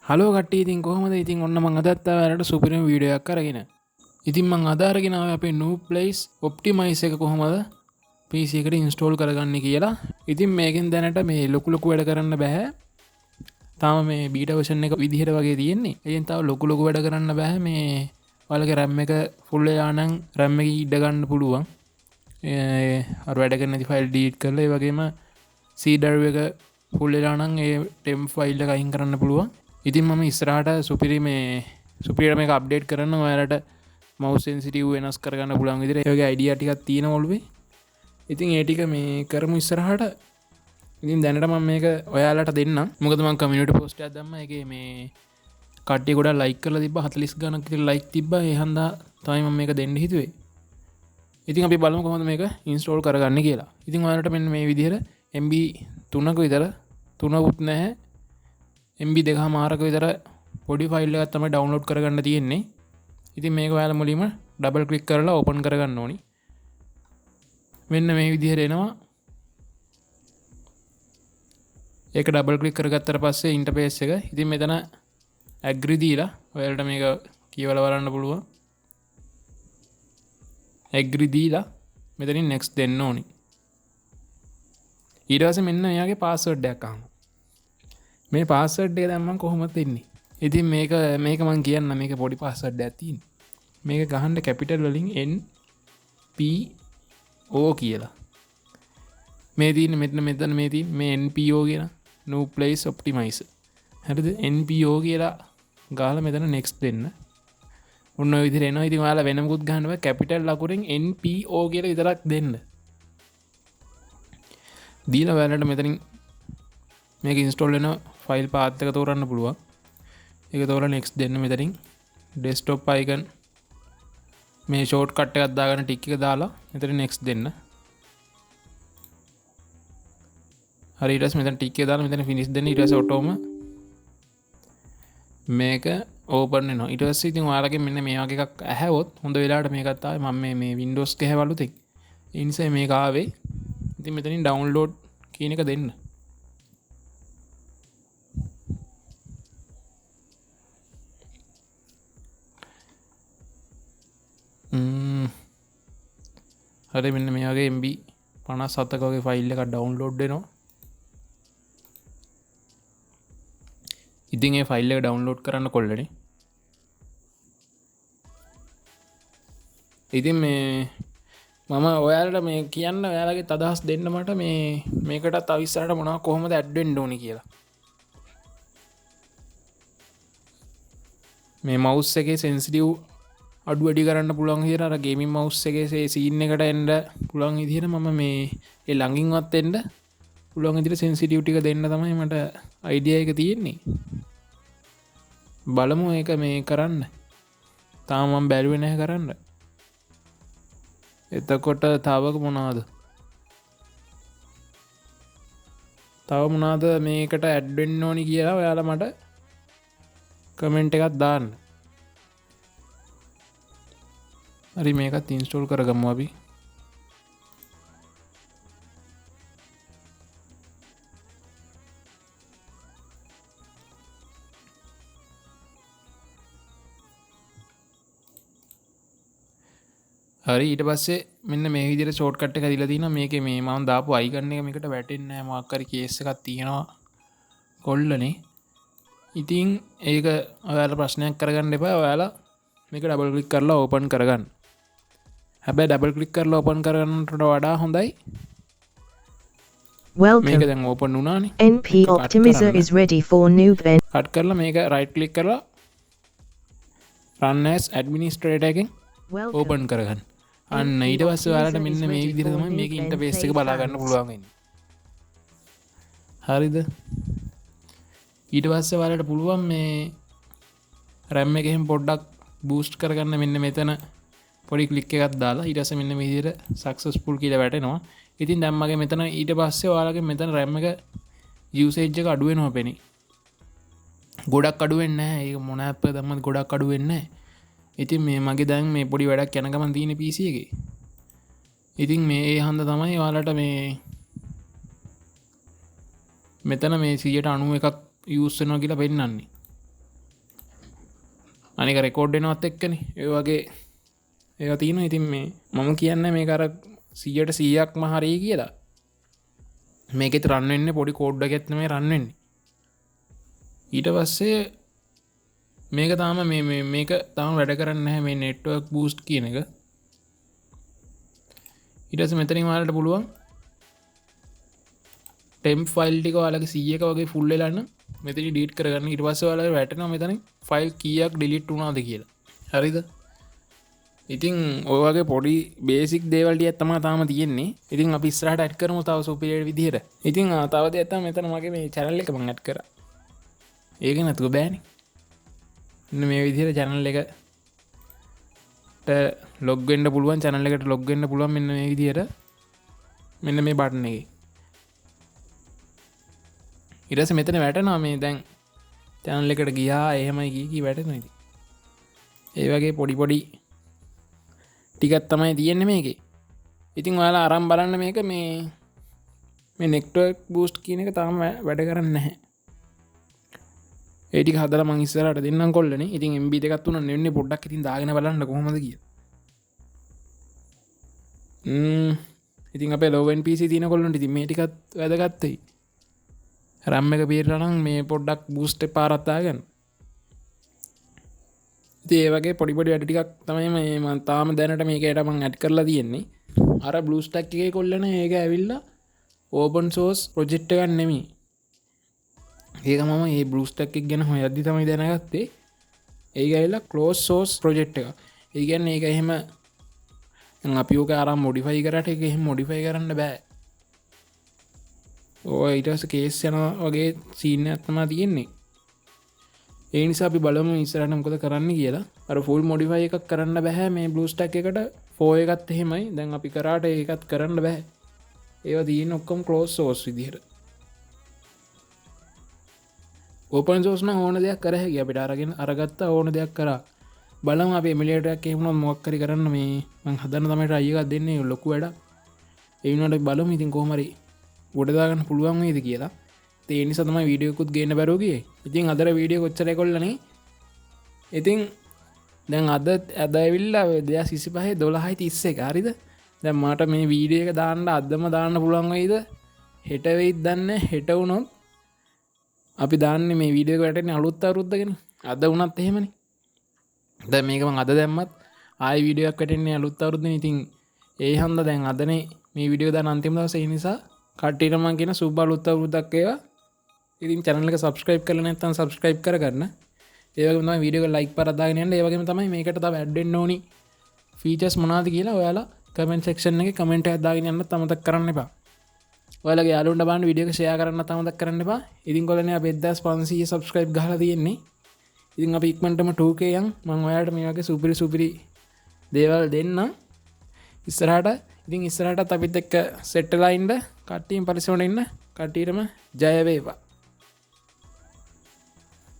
Hello කට්ටිය, ඉතින් කොහොමද? ඉතින් ඔන්න මම අදත් ඔයාලට සුපිරිම වීඩියෝ එකක් අරගෙන. ඉතින් මම අද අරගෙන ආවේ අපේ Nuplace Optimize එක කොහොමද PC එකට ඉන්ස්ටෝල් කරගන්නේ කියලා. ඉතින් මේකෙන් දැනට මේ ලොකු වැඩ කරන්න බෑ. තාම මේ බීටා version එක විදිහට වගේ තියෙන්නේ. එයින් තව ලොකු වැඩ කරන්න බෑ. මේ ඔයාලගේ RAM එක full වෙලා නම් RAM එක ඉඩ ගන්න පුළුවන්. අර වැඩ කරන නැති ෆයිල් delete කරලා, ඒ වගේම C drive එක full වෙලා නම් ඒ temp file එක අයින් කරන්න පුළුවන්. ඉතින් මම ඉස්සරහට සුපිරි මේක අප්ඩේට් කරන්න ඔයාලට mouse sensitive වෙනස් කරගන්න පුළුවන් විදිහට ඒ වගේ idea ටිකක් තියෙනවා ඔළුවේ. ඉතින් ඒ ටික මේ කරමු ඉස්සරහට. ඉතින් දැනට මම මේක ඔයාලට දෙන්නම්. මොකද මම community post එකක් දැම්මා. ඒකේ මේ කට්ටිය ගොඩක් like කරලා තිබ්බා. 40 ගණක් විතර like තිබ්බා. ඒ හන්දා තමයි මම මේක දෙන්න හිතුවේ. ඉතින් අපි බලමු කොහොමද මේක install කරගන්නේ කියලා. ඉතින් ඔයාලට මෙන්න මේ විදිහට MB 3ක විතර 3කුත් නැහැ MB 2.5ක විතර පොඩි ෆයිල් එකක් තමයි ඩවුන්ලෝඩ් කරගන්න තියෙන්නේ. ඉතින් මේක ඔයාලා මුලින්ම ඩබල් ක්ලික් කරලා ඕපන් කරගන්න ඕනි. මෙන්න මේ විදිහට එනවා. ඒක ඩබල් ක්ලික් කරගත්තට පස්සේ ඉන්ටර්ෆේස් එක. ඉතින් මෙතන ඇග්‍රී දීලා ඔයාලට මේක කියවලා බලන්න පුළුවන්. ඇග්‍රී දීලා මෙතනින් next දෙන්න ඕනි. ඊට පස්සේ මෙන්න එයාගේ පාස්වර්ඩ් එකක් අහනවා. මේ පාස්වර්ඩ් එක දැන් මම කොහොමද දෙන්නේ? ඉතින් මේක මම කියන්න මේක පොඩි පාස්වර්ඩ් එකක් තියෙනවා. මේක ගහන්න කැපිටල් වලින් NPO කියලා. මේ තියෙන මෙතන මේ තියෙන මේ NPO කියන Nuplace Optimize. හරිද? NPO කියලා ගහලා මෙතන next දෙන්න. ඔන්න ඔය විදිහට එනවා. ඉතින් ඔයාලා වෙන මොකුත් ගහන්න බෑ. කැපිටල් ලකුරෙන් NPO කියලා විතරක් දෙන්න. දීලා ඔයාලට මෙතනින් මේක ඉන්ස්ටෝල් වෙන ෆයිල් පාත් එක තෝරන්න පුළුවන්. ඒක තෝරලා next දෙන්න. මෙතනින් desktop icon මේ shortcut එකක් දාගෙන ටික් එක දාලා මෙතන next දෙන්න. හරි, ඊට පස්සේ මෙතන ටික් එක දාලා මෙතන finish දෙන්න. ඊට පස්සේ ඔටෝම මේක open වෙනවා. ඊට පස්සේ ඉතින් ඔයාලගේ මෙන්න මේ වගේ එකක් ඇහැවොත් හොඳ වෙලාවට මේකත් ආවේ. මම මේ Windows ගහවලු තෙක්. ඒ නිසා මේක ආවේ. ඉතින් මෙතනින් download කියන එක දෙන්න. හරි, මෙන්න මේ වගේ MB 57ක වගේ ෆයිල් එකක් ඩවුන්ලෝඩ් වෙනවා. ඉතින් ඒ ෆයිල් එක ඩවුන්ලෝඩ් කරන්න කොල්ලනේ. ඉතින් මම ඔයාලට මේ කියන්න ඔයාලගේ අදහස් දෙන්න මට මේකට තව ඉස්සරහට මොනවා කොහොමද ඇඩ් වෙන්න ඕනේ කියලා. මේ mouse එකේ sensitive අඩු වැඩි කරන්න පුළුවන් විදිහට අර ගේමින් mouse එකේ සීන් එකට එන්න පුළුවන් විදිහට මම මේ ඒ ළඟින්වත් එන්න පුළුවන් විදිහට sensitive ටික දෙන්න තමයි මට idea එක තියෙන්නේ. බලමු ඒක මේ කරන්න. තාම මම බැලුවේ නැහැ කරන්න. එතකොට තව මොනවාද මේකට ඇඩ් වෙන්න ඕනි කියලා ඔයාලා මට කමෙන්ට් එකක් දාන්න. හරි, මේකත් ඉන්ස්ටෝල් කරගමු අපි. හරි, ඊට පස්සේ මෙන්න මේ විදිහට ෂෝට්කට් එක දීලා තිනවා. මේකේ මේ මම දාපු අයිකන් එක මේකට වැටෙන්නේ නැහැ. මොකක් හරි කේස් එකක් තියෙනවා කොල්ලනේ. ඉතින් ඒක ඔයාලා ප්‍රශ්නයක් කරගන්න එපා. ඔයාලා මේක ඩබල් ක්ලික් කරලා ඕපන් කරගන්න. හැබැයි ඩබල් ක්ලික් කරලා ඕපන් කරගන්නට වඩා හොඳයි. මේක දැන් ඕපන් වුණානේ. NP Optimizer is ready for new event. Cut කරලා මේක රයිට් ක්ලික් කරලා run as administrator එකෙන් ඕපන් කරගන්න. අන්න ඊට පස්සේ ඔයාලට මෙන්න මේ විදිහට තමයි මේක ඉන්ටර්ෆේස් එක බලා ගන්න පුළුවන් වෙන්නේ. හරිද? ඊට පස්සේ ඔයාලට පුළුවන් මේ RAM එකෙන් පොඩ්ඩක් බූස්ට් කරගන්න. මෙන්න මෙතන පොඩි ක්ලික් එකක් දාලා ඊට පස්සේ මෙන්න මේ විදිහට සක්සස්ෆුල් කියලා වැටෙනවා. ඉතින් දැන් මගේ මෙතන ඊට පස්සේ ඔයාලගේ මෙතන RAM එක යූසේජ් එක අඩු වෙනවා පෙනේ. ගොඩක් අඩු වෙන්නේ නැහැ. ඒක මොන ඇප් එක දැම්මත් ගොඩක් අඩු වෙන්නේ නැහැ. ඉතින් මේ මගේ දැන් මේ පොඩි වැඩක් යන ගමන් තියෙන PC එකේ. ඉතින් මේ ඒ හන්ද තමයි ඔයාලට මේ මෙතන මේ 91ක් යූස් වෙනවා කියලා පෙන්නන්නේ. අනික රෙකෝඩ් වෙනවත් එක්කනේ ඒ වගේ ඒවා තියෙනවා. ඉතින් මේ මම කියන්නේ මේක අර 100%ක්ම හරියි කියලා. මේකෙත් රන් වෙන්නේ පොඩි කෝඩ් එකක් නෙමෙයි රන් වෙන්නේ. ඊට පස්සේ මේක තාම මේක තාම වැඩ කරන්නේ නැහැ මේ network boost කියන එක. ඊට පස්සේ මෙතනින් ඔයාලට පුළුවන් temp file ටික ඔයාලගේ 100ක වගේ full වෙලා නම් මෙතන delete කරගන්න. ඊට පස්සේ ඔයාලට වැටෙනවා මෙතනින් file කීයක් delete වුණාද කියලා. හරිද? ඉතින් ඔය වගේ පොඩි බේසික් දේවල් ටිකක් තමයි තාම තියෙන්නේ. ඉතින් අපි ඉස්සරහට ඇඩ් කරමු තව සුපිරියර් විදිහට. ඉතින් තව දෙයක් තමයි මෙතන මගේ මේ channel එක මම ඇඩ් කරා. ඒක නතුව බෑනේ. මෙන්න මේ විදිහට channel එකට log වෙන්න පුළුවන්, channel එකට log වෙන්න පුළුවන් මෙන්න මේ විදිහට. මෙන්න මේ බටන් එකේ. ඊට පස්සේ මෙතන වැටෙනවා මේ දැන් channel එකට ගියා එහෙමයි කී වැටෙනවා ඉතින්. ඒ වගේ පොඩි ටිකක් තමයි තියෙන්නේ මේකේ. ඉතින් ඔයාලා අරන් බලන්න මේක මේ network boost කියන එක තාම වැඩ කරන්නේ නැහැ. ඒ ටික හදලා මං ඉස්සරහට දෙන්නම් කොල්ලනේ. ඉතින් MB දෙකක් තුනක් නෙවෙන්නේ පොඩ්ඩක් ඉතින් දාගෙන බලන්න කොහොමද කියලා. ඉතින් අපේ low end PC තියෙන කොල්ලන්ට ඉතින් මේ ටිකත් වැදගත් වෙයි. RAM එක පිරලා නම් මේ පොඩ්ඩක් boost එක පාරක් දාගන්න. ඉතින් ඒ වගේ පොඩි වැඩ ටිකක් තමයි මම තාම දැනට මේකට මම ඇඩ් කරලා තියෙන්නේ. අර BlueStack එකේ කොල්ලනේ ඒක ඇවිල්ලා open source project එකක් නෙමෙයි. ඒක මම මේ BlueStack එක ගැන හොයද්දි තමයි දැනගත්තේ. ඒක ඇවිල්ලා closed source project එක. ඒ කියන්නේ ඒක එහෙම අපි ඕක අරන් modify කරාට ඒක එහෙම modify කරන්න බෑ. ඔය ඊට පස්සේ කේස් යනවා වගේ සීන් එකක් තමයි තියෙන්නේ. ඒ නිසා අපි බලමු ඉස්සරහට මොකද කරන්න කියලා. අර full modify එකක් කරන්න බෑ මේ BlueStack එකට. 4 එකත් එහෙමයි. දැන් අපි කරාට ඒකත් කරන්න බෑ. ඒවා තියෙන්නේ ඔක්කොම closed source විදිහට. open source නම් ඕන දෙයක් කර හැකියි. අපිට අරගත්තා ඕන දෙයක් කරා. බලමු අපි emulator එකක් එහෙම වුණොත් මොකක් හරි කරන්න මේ මම හදන්න තමයි try එකක් දෙන්නේ ලොකු වැඩක්. ඒ වුණාට බලමු ඉතින් කොහොම හරි ගොඩ දාගන්න පුළුවන් වේද කියලා. ඒ නිසා තමයි වීඩියෝ එකකුත් ගේන්න බැරුව ගියේ. ඉතින් අදට වීඩියෝ කොච්චර ඒකොල්ලනේ. ඉතින් දැන් අද ඇවිල්ලා 2025 12:31 හරිද? දැන් මට මේ වීඩියෝ එක දාන්න අදම දාන්න පුළුවන් වෙයිද? හෙට වෙයිද දන්නේ. හෙට වුණොත් අපි දාන්නේ මේ වීඩියෝ එක වැටෙන්නේ අලුත් අවුරුද්දකනේ. අද වුණත් එහෙමනේ. දැන් මේක මම අද දැම්මත් ආයි වීඩියෝ එකක් වැටෙන්නේ අලුත් අවුරුද්දනේ. ඉතින් ඒ හන්ද දැන් අදනේ මේ වීඩියෝ දාන අන්තිම දවසේ. ඒ නිසා කට්ටියට මම කියන සුබ අලුත් අවුරුද්දක් වේවා. ඉතින් channel එක subscribe කරලා නැත්නම් subscribe කරගන්න. ඒ වගේම තමයි වීඩියෝ එක like පාරක් දාගෙන යන්න. ඒ වගේම තමයි මේකට තව add වෙන්න ඕනි features මොනවද කියලා ඔයාලා comment section එකේ comment එකක් දාගෙන යන්නත් අමතක කරන්න එපා. ඔයාලගේ යාළුවන්ට බලන්න වීඩියෝ එක share කරන්නත් අමතක කරන්න එපා. ඉතින් කොල්ලනේ අපි 1500 subscribe ගහලා තියෙන්නේ. ඉතින් අපි ඉක්මනටම 2k යන් මම ඔයාලට මේ වගේ සුපිරි දේවල් දෙන්න ඉස්සරහට. ඉතින් ඉස්සරහටත් අපිත් එක්ක set වෙලා ඉන්න කට්ටියම පරිස්සමෙන් ඉන්න. කට්ටියටම ජය වේවා.